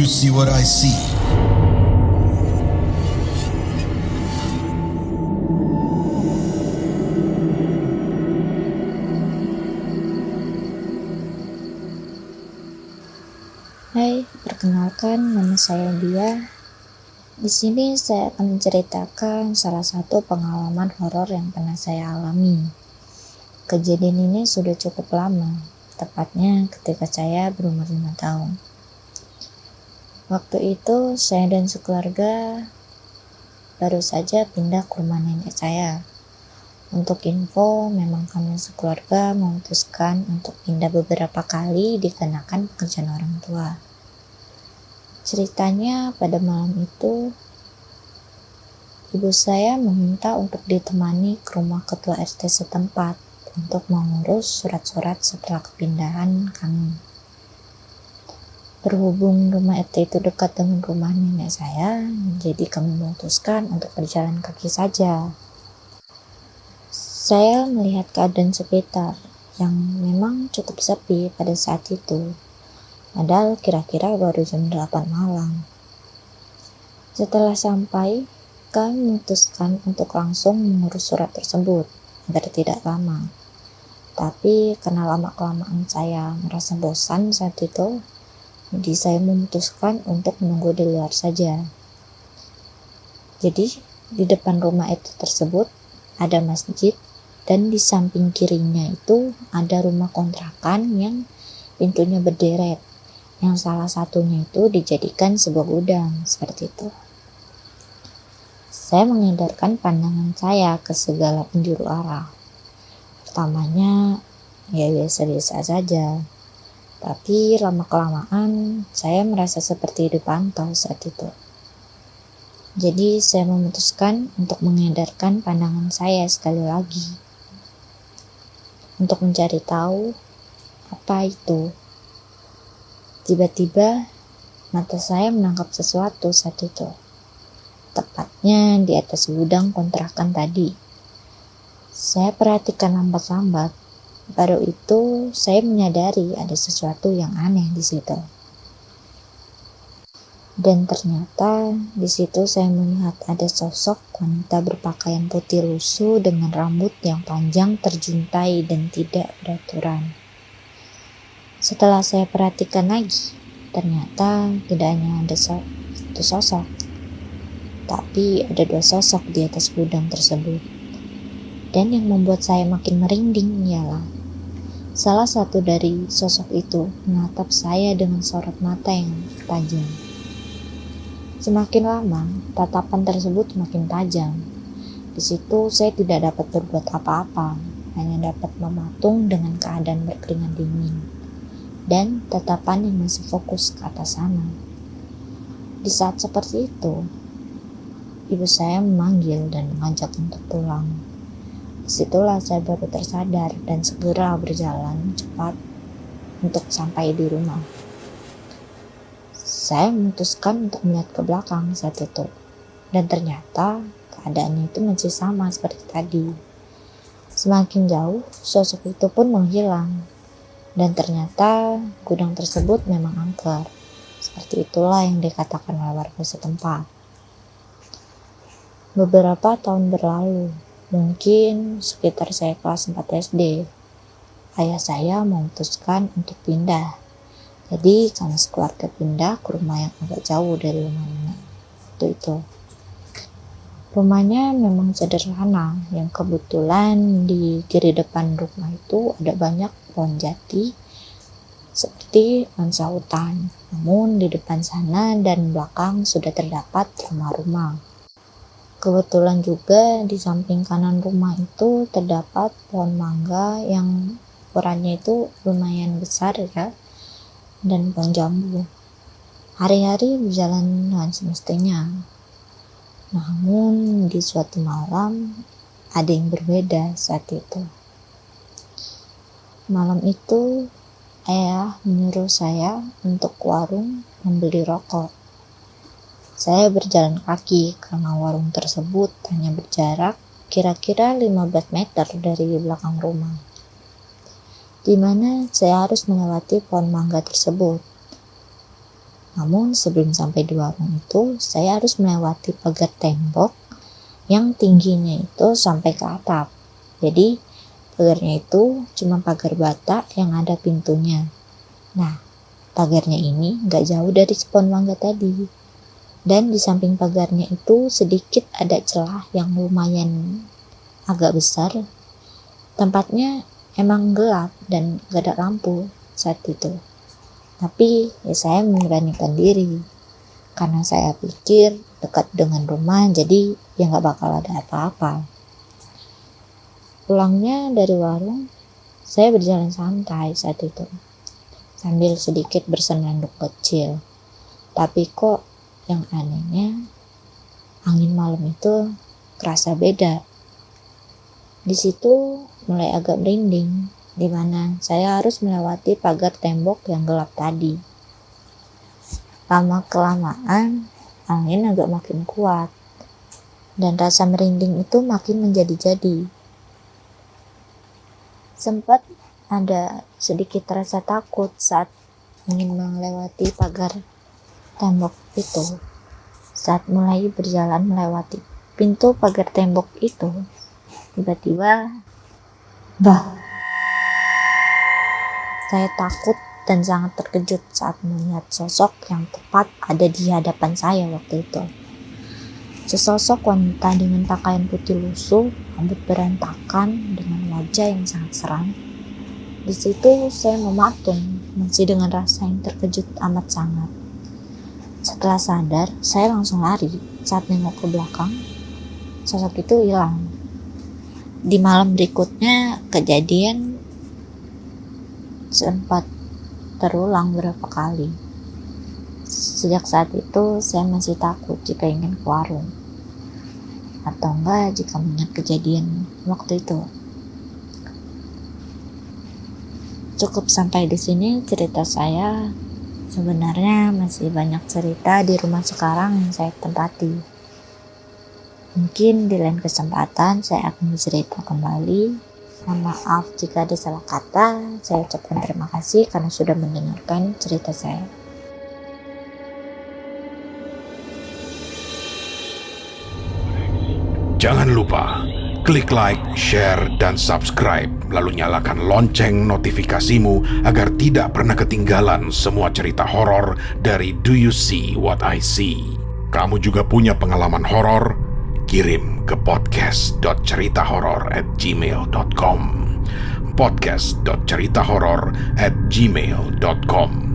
you see what I see? Hai, perkenalkan nama saya Dia. Di sini saya akan menceritakan salah satu pengalaman horor yang pernah saya alami. Kejadian ini sudah cukup lama, tepatnya ketika saya berumur 5 tahun. Waktu itu saya dan sekeluarga baru saja pindah ke rumah nenek saya. Untuk info, memang kami sekeluarga memutuskan untuk pindah beberapa kali dikarenakan pekerjaan orang tua. Ceritanya pada malam itu, ibu saya meminta untuk ditemani ke rumah ketua RT setempat untuk mengurus surat-surat setelah kepindahan kami. Berhubung rumah RT itu dekat dengan rumah nenek saya, jadi kami memutuskan untuk berjalan kaki saja. Saya melihat keadaan sekitar yang memang cukup sepi pada saat itu. Padahal kira-kira baru jam 8 malam. Setelah sampai, kami memutuskan untuk langsung mengurus surat tersebut agar tidak lama. Tapi karena lama-kelamaan saya merasa bosan saat itu, jadi saya memutuskan untuk menunggu di luar saja. Jadi di depan rumah itu tersebut ada masjid, dan di samping kirinya itu ada rumah kontrakan yang pintunya berderet, yang salah satunya itu dijadikan sebuah gudang seperti itu. Saya mengedarkan pandangan saya ke segala penjuru arah. Pertamanya ya biasa-biasa saja, tapi lama-kelamaan saya merasa seperti dipantau saat itu. Jadi saya memutuskan untuk mengedarkan pandangan saya sekali lagi untuk mencari tahu apa itu. Tiba-tiba mata saya menangkap sesuatu saat itu, tepatnya di atas gudang kontrakan tadi. Saya perhatikan lambat-lambat, baru itu saya menyadari ada sesuatu yang aneh di situ. Dan ternyata di situ saya melihat ada sosok wanita berpakaian putih lusuh dengan rambut yang panjang terjuntai dan tidak beraturan. Setelah saya perhatikan lagi, ternyata tidak hanya ada satu sosok, tapi ada 2 sosok di atas gudang tersebut. Dan yang membuat saya makin merinding ialah salah satu dari sosok itu menatap saya dengan sorot mata yang tajam. Semakin lama, tatapan tersebut semakin tajam. Di situ saya tidak dapat berbuat apa-apa, hanya dapat mematung dengan keadaan berkeringat dingin dan tatapan yang masih fokus ke atas sana. Di saat seperti itu, ibu saya memanggil dan mengajak untuk pulang. Disitulah saya baru tersadar dan segera berjalan cepat untuk sampai di rumah. Saya memutuskan untuk melihat ke belakang saat itu, dan ternyata keadaannya itu masih sama seperti tadi. Semakin jauh, sosok itu pun menghilang, dan ternyata gudang tersebut memang angker. Seperti itulah yang dikatakan oleh warga setempat. Beberapa tahun berlalu, mungkin sekitar saya kelas 4 SD, ayah saya memutuskan untuk pindah. Jadi kami sekeluarga pindah ke rumah yang agak jauh dari rumah nenek. Itu. Rumahnya memang sederhana, yang kebetulan di kiri depan rumah itu ada banyak pohon jati seperti mangsa hutan. Namun di depan sana dan belakang sudah terdapat rumah-rumah. Kebetulan juga di samping kanan rumah itu terdapat pohon mangga yang ukurannya itu lumayan besar ya, dan pohon jambu. Hari-hari berjalan dengan semestinya. Namun di suatu malam ada yang berbeda saat itu. Malam itu ayah menyuruh saya untuk ke warung membeli rokok. Saya berjalan kaki karena warung tersebut hanya berjarak kira-kira 15 meter dari belakang rumah, di mana saya harus melewati pohon mangga tersebut. Namun sebelum sampai di warung itu, saya harus melewati pagar tembok yang tingginya itu sampai ke atap. Jadi pagarnya itu cuma pagar bata yang ada pintunya. Nah, pagarnya ini gak jauh dari pohon mangga tadi. Dan di samping pagarnya itu sedikit ada celah yang lumayan agak besar. Tempatnya emang gelap dan gak ada lampu saat itu. Tapi ya saya memberanikan diri karena saya pikir dekat dengan rumah, jadi ya gak bakal ada apa-apa. Pulangnya dari warung, saya berjalan santai saat itu sambil sedikit bersenandung kecil. Tapi kok yang anehnya, angin malam itu kerasa beda. Di situ mulai agak merinding, di mana saya harus melewati pagar tembok yang gelap tadi. Lama-kelamaan, angin agak makin kuat, dan rasa merinding itu makin menjadi-jadi. Sempat ada sedikit rasa takut saat ingin melewati pagar tembok itu. Saat mulai berjalan melewati pintu pagar tembok itu, tiba-tiba saya takut dan sangat terkejut saat melihat sosok yang tepat ada di hadapan saya waktu itu. Sesosok wanita dengan pakaian putih lusuh, rambut berantakan, dengan wajah yang sangat seram. Di situ saya mematung, masih dengan rasa yang terkejut amat sangat. Setelah sadar, saya langsung lari. Saat nengok ke belakang, sosok itu hilang. Di malam berikutnya, kejadian sempat terulang beberapa kali. Sejak saat itu, saya masih takut jika ingin ke warung. Atau enggak jika mengingat kejadian waktu itu. Cukup sampai di sini cerita saya. Sebenarnya masih banyak cerita di rumah sekarang yang saya tempati. Mungkin di lain kesempatan saya akan bercerita kembali. Mohon maaf jika ada salah kata. Saya ucapkan terima kasih karena sudah mendengarkan cerita saya. Jangan lupa klik like, share, dan subscribe, lalu nyalakan lonceng notifikasimu agar tidak pernah ketinggalan semua cerita horor dari Do You See What I See. Kamu juga punya pengalaman horor? Kirim ke podcast.ceritahoror@gmail.com podcast.ceritahoror@gmail.com